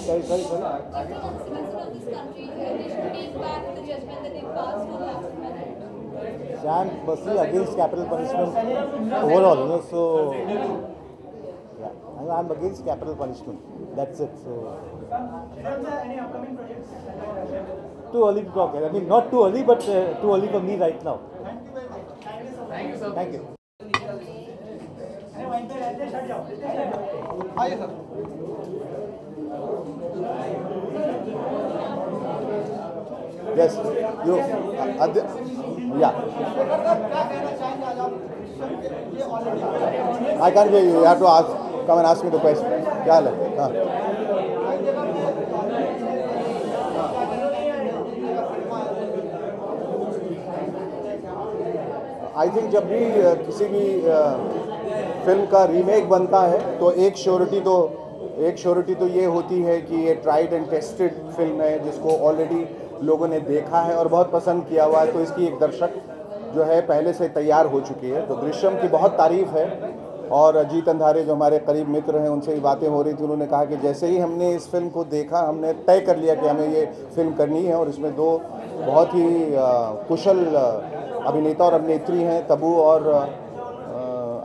Sorry. Do you think on the citizen of this country they should take back the judgment that they passed on Latin marriage? So I'm personally against capital punishment overall, so yeah, I'm against capital punishment. That's it. So Any upcoming projects? too early to talk. I mean, not too early, but too early for me right now. Thank you very much. Thank you so much. Thank you, sir. Thank you. अरे वहीं पे रहते हट जाओ आइए sir Yes, you. Yeah. I can't hear you. You have to ask. Come and ask me the question. क्या हाल है? हाँ. आई थिंक जब भी किसी भी फिल्म का रीमेक बनता है तो एक श्योरिटी तो ये होती है कि ये ट्राइड एंड टेस्टेड फिल्म है जिसको ऑलरेडी लोगों ने देखा है और बहुत पसंद किया हुआ है, तो इसकी एक दर्शक जो है पहले से तैयार हो चुकी है। तो दृश्यम की बहुत तारीफ है और अजीत अंधारे जो हमारे करीब मित्र हैं उनसे ही बातें हो रही थी, उन्होंने कहा कि जैसे ही हमने इस फिल्म को देखा हमने तय कर लिया कि हमें ये फिल्म करनी है और इसमें दो बहुत ही कुशल अभिनेता और अभिनेत्री हैं, तबू और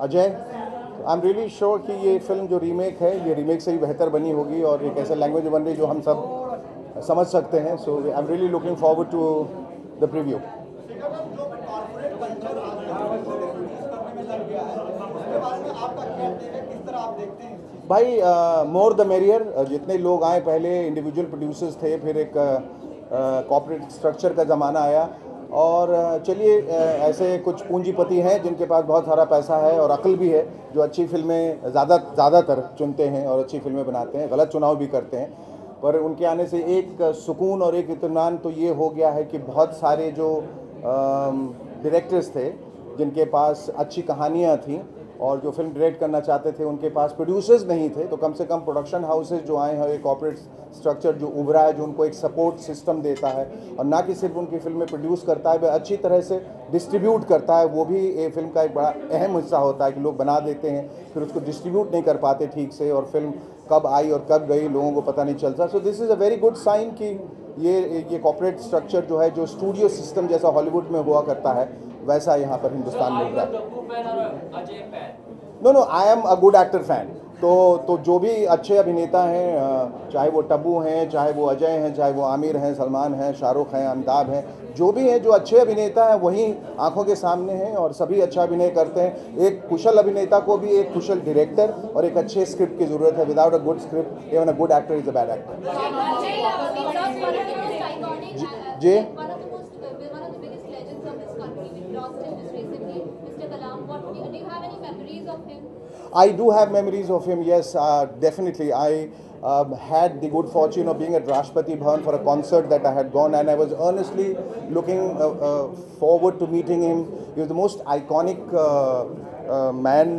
अजय। आई एम रियली श्योर कि ये फिल्म जो रीमेक है ये रीमेक से ही बेहतर बनी होगी और एक ऐसे लैंग्वेज बन रही जो हम सब समझ सकते हैं। So I am really looking forward to the preview. भाई मोर द मेरियर, जितने लोग आए, पहले इंडिविजुअल प्रोड्यूसर्स थे, फिर एक कॉर्पोरेट स्ट्रक्चर का ज़माना आया और चलिए ऐसे कुछ पूंजीपति हैं जिनके पास बहुत सारा पैसा है और अक्ल भी है जो अच्छी फिल्में ज़्यादातर चुनते हैं और अच्छी फिल्में बनाते हैं, गलत चुनाव भी करते हैं, पर उनके आने से एक सुकून और एक इत्मीनान तो ये हो गया है कि बहुत सारे जो डायरेक्टर्स थे जिनके पास अच्छी कहानियाँ थीं और जो फिल्म डायरेक्ट करना चाहते थे उनके पास प्रोड्यूसर्स नहीं थे, तो कम से कम प्रोडक्शन हाउसेज जो आए हैं, एक कॉर्पोरेट स्ट्रक्चर जो उभरा है जो उनको एक सपोर्ट सिस्टम देता है और ना कि सिर्फ उनकी फिल्में प्रोड्यूस करता है, वह अच्छी तरह से डिस्ट्रीब्यूट करता है। वो भी ये फिल्म का एक बड़ा अहम हिस्सा होता है कि लोग बना देते हैं फिर उसको डिस्ट्रीब्यूट नहीं कर पाते ठीक से और फिल्म कब आई और कब गई लोगों को पता नहीं चलता। So this is a very good sign कि ये कॉर्पोरेट स्ट्रक्चर जो है, जो स्टूडियो सिस्टम जैसा हॉलीवुड में हुआ करता है वैसा यहाँ पर हिंदुस्तान में हुआ है। No, I am a good actor fan. तो जो भी अच्छे अभिनेता हैं, चाहे वो तब्बू हैं, चाहे वो अजय हैं, चाहे वो आमिर हैं, सलमान हैं, शाहरुख हैं, अमिताभ हैं, जो भी हैं जो अच्छे अभिनेता हैं वही आंखों के सामने हैं और सभी अच्छा अभिनय करते हैं। एक कुशल अभिनेता को भी एक कुशल डायरेक्टर और एक अच्छे स्क्रिप्ट की ज़रूरत है। Without a good script even a good actor is a bad actor. जी, I do have memories of him, yes, definitely. I had the good fortune of being at Rashtrapati Bhavan for a concert that I had gone, and I was earnestly looking forward to meeting him. He was the most iconic man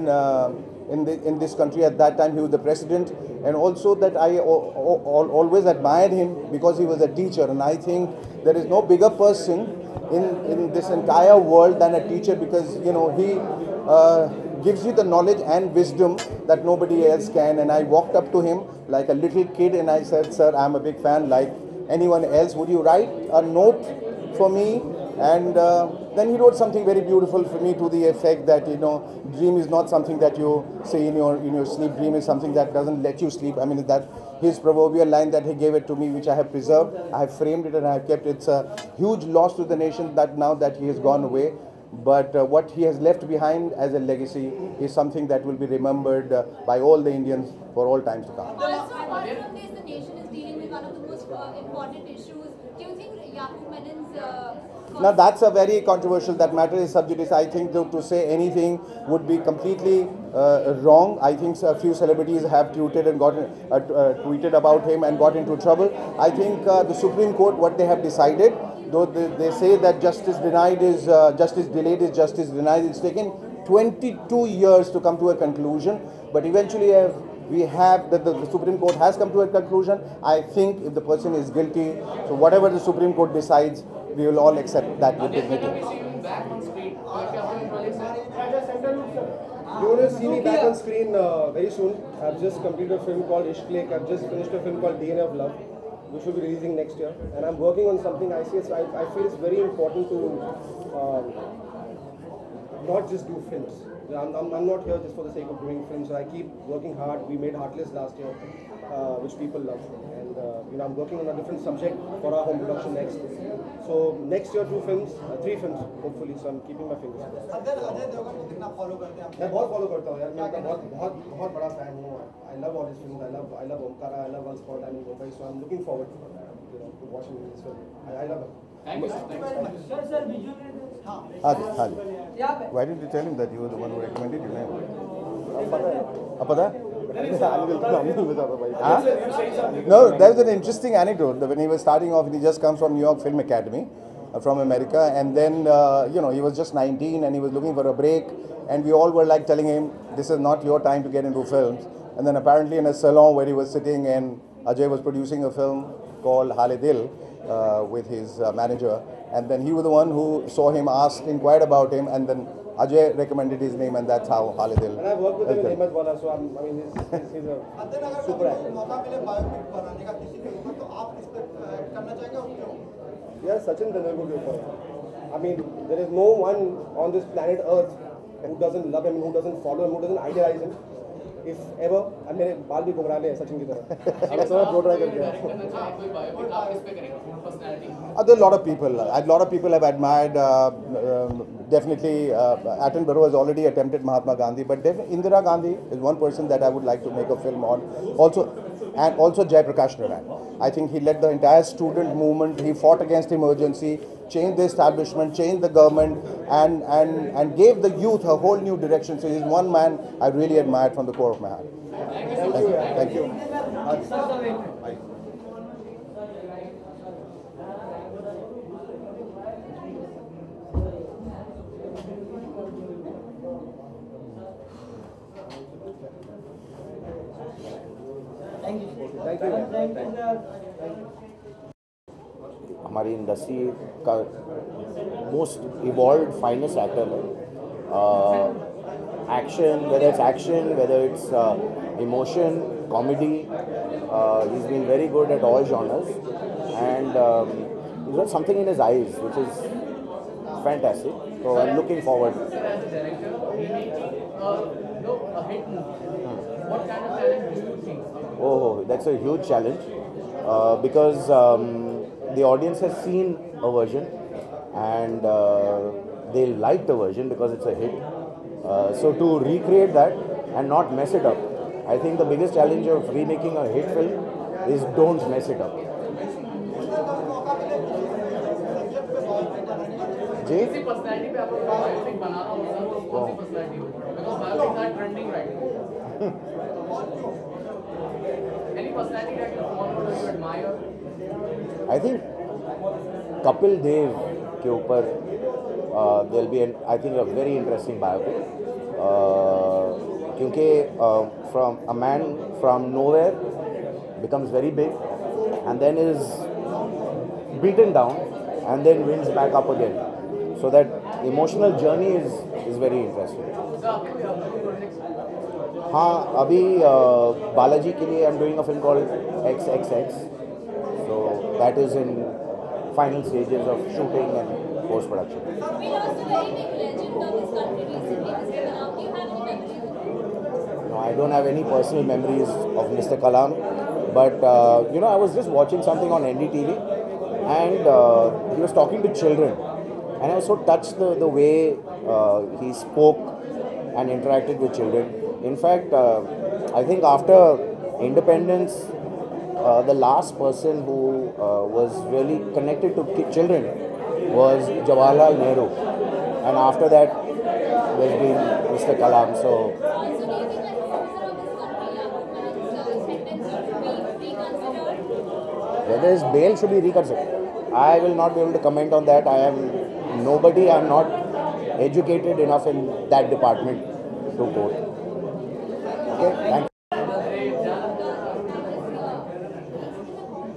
in this country at that time. He was the president, and also that I always admired him because he was a teacher, and I think there is no bigger person in this entire world than a teacher, because he gives you the knowledge and wisdom that nobody else can. And I walked up to him like a little kid and I said, "Sir, I'm a big fan like anyone else. Would you write a note for me?" And then he wrote something very beautiful for me to the effect that dream is not something that you say in your sleep. Dream is something that doesn't let you sleep. I mean, that his proverbial line that he gave it to me, which I have preserved. I have framed it and I have kept it. It's a huge loss to the nation that now that he has gone away. But what he has left behind as a legacy is something that will be remembered by all the Indians for all times to come. Also, apart from this, the nation is dealing with one of the most important issues. Do you think Yaqub Menon's Now that's a very controversial, that matter is sub judice. I think to say anything would be completely wrong. I think a few celebrities have tweeted and tweeted about him and got into trouble. I think the Supreme Court, what they have decided, though they say that justice delayed is justice denied. It's taken 22 years to come to a conclusion, but eventually we have that the Supreme Court has come to a conclusion. I think if the person is guilty, so whatever the Supreme Court decides, we will all accept that with dignity. You're going to see me back on screen very soon. I've just completed a film called Ishq Lake. I've just finished a film called DNA of Love, which will be releasing next year. And I'm working on something I feel it's very important to not just do films. I'm not here just for the sake of doing films. So I keep working hard. We made Heartless last year, which people love. And I'm working on a different subject for our home production next. So next year 3 films, hopefully. So I'm keeping my fingers crossed. Ajay Devgan को कितना follow करते हैं आप? मैं बहुत follow करता हूँ यार, मैं उनका बहुत बड़ा फैन हूँ. I love all his films. I love Omkara. I love Once Upon a Time in Mumbai. So I'm looking forward to watching this film. I love it. Thank you, sir. Thank you. Sir visual हाँ Haji. Why didn't you tell him that you were the one who recommended you? अब पता है? Huh? No, there was an interesting anecdote. When he was starting off, he just comes from New York Film Academy, from America, and then he was just 19 and he was looking for a break, and we all were like telling him, this is not your time to get into films. And then apparently in a salon where he was sitting, and Ajay was producing a film called Hale Dil with his manager, and then he was the one who saw him, inquired about him, and then Ajay recommended his name, and that's how Hale Dil. And I worked with him in Himmat Wala, so he's a super actor. मौका मिले biopic बनाने का किसी के ऊपर तो आप इस पे करना चाहेंगे और क्यों? Yeah, Sachin Tendulkar ke upar. I mean, there is no one on this planet Earth who doesn't love him, who doesn't follow him, who doesn't idealize him. If ever, अब मेरे बाल भी घुंघरा ले Sachin की तरह. अब सब ब्लो ड्राई करके. There are a lot of people. A lot of people have admired. Definitely, Attenborough has already attempted Mahatma Gandhi, but Indira Gandhi is one person that I would like to make a film on. Also Jai Prakash Naran. I think he led the entire student movement. He fought against emergency, changed the establishment, changed the government, and gave the youth a whole new direction. So he's one man I really admired from the core of my heart. Thank you. Thank you. हमारी industry का most evolve finest actor है. Action, whether it's emotion, comedy, he's been very good at all genres, and he's got something in his eyes which is fantastic. So I'm looking forward. A hit movie. What kind of challenge do you think? Oh, that's a huge challenge because the audience has seen a version and they like the version because it's a hit. So to recreate that and not mess it up, I think the biggest challenge of remaking a hit film is don't mess it up. जी? किसी personality पे आपको biopic बनाना होगा तो कौन सी personality होगी? Because biopics are trending right now. Any personality that you follow or you admire? I think Kapil Dev के ऊपर there'll be I think a very interesting biopic क्योंकि from a man from nowhere becomes very big and then is beaten down and then wins back up again. So that emotional journey is very interesting. हाँ, अभी बालाजी के लिए I'm doing a film called XXX. So that is in final stages of shooting and post production. We lost a very big legend of this country recently, Mr. Kalam. Do you have any memories of him? No, I don't have any personal memories of Mr. Kalam, but I was just watching something on NDTV and he was talking to children and I was so touched the way he spoke and interacted with children. In fact, I think after independence, the last person who was really connected to children was Jawaharlal Nehru, and after that there's been Mr. Kalam. So Also, do you think like the future of this country, sentence should be reconsidered? whether his bail should be reconsidered, I will not be able to comment on that. I am nobody. I am not educated enough in that department to quote. Okay, thank you.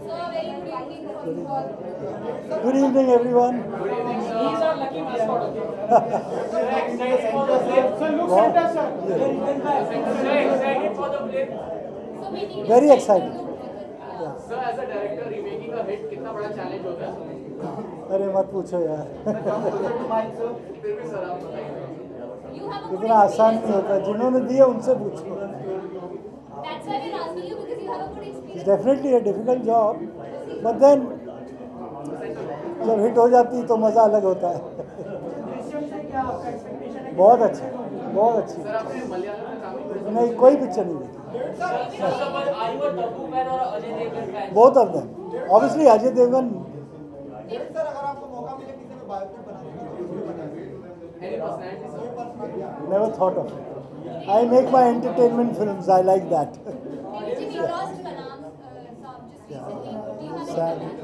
So, very good evening. Good evening, everyone. Good evening, sir. lucky mascot. Excited for the flip. So we need Very a excited. Sir, as a director, remaking a hit कितना बड़ा challenge होता है? अरे मत पूछो यार, फिर भी सर आप बताइए. You have a good इतना आसान experience. नहीं होता, जिन्होंने दिए उनसे पूछो. That's why we're asking you because you have a good It's experience. definitely a difficult job, but then जब हिट हो जाती तो मज़ा अलग होता है. दृश्यम से क्या आपका एक्सपेक्टेशन है? बहुत अच्छा, बहुत अच्छी. सर आपने मलयालम में काम किया. नहीं, कोई पिक्चर नहीं देखी. Are you a Tabu fan or a Ajay Devgn fan? Both of them. Obviously Ajay Devgan. Sir अगर आपको मौका मिले किसी में बायोपिक बनाने का तो किसमें बनाएंगे? Any personality, sir? Never thought of it. I make my entertainment films. I like that. Maybe Jimmy lost Kalam just recently. Do you have any Sad. comment?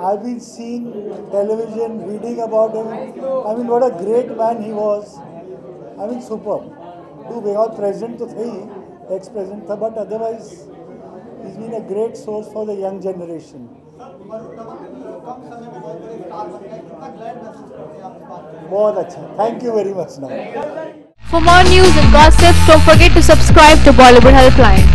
I've been seeing television, reading about him. I mean, what a great man he was. I mean, superb. Do बेगौर president तो थे ही, ex-president था, but otherwise he's been a great source for the young generation. Varun Dhawan कम समय में बहुत बड़े star बन गए, कितना ग्लैड महसूस करते हैं आप इस बात पे? बहुत अच्छा. Thank you very much. Now. For more news and gossip, don't forget to subscribe to Bollywood Helpline.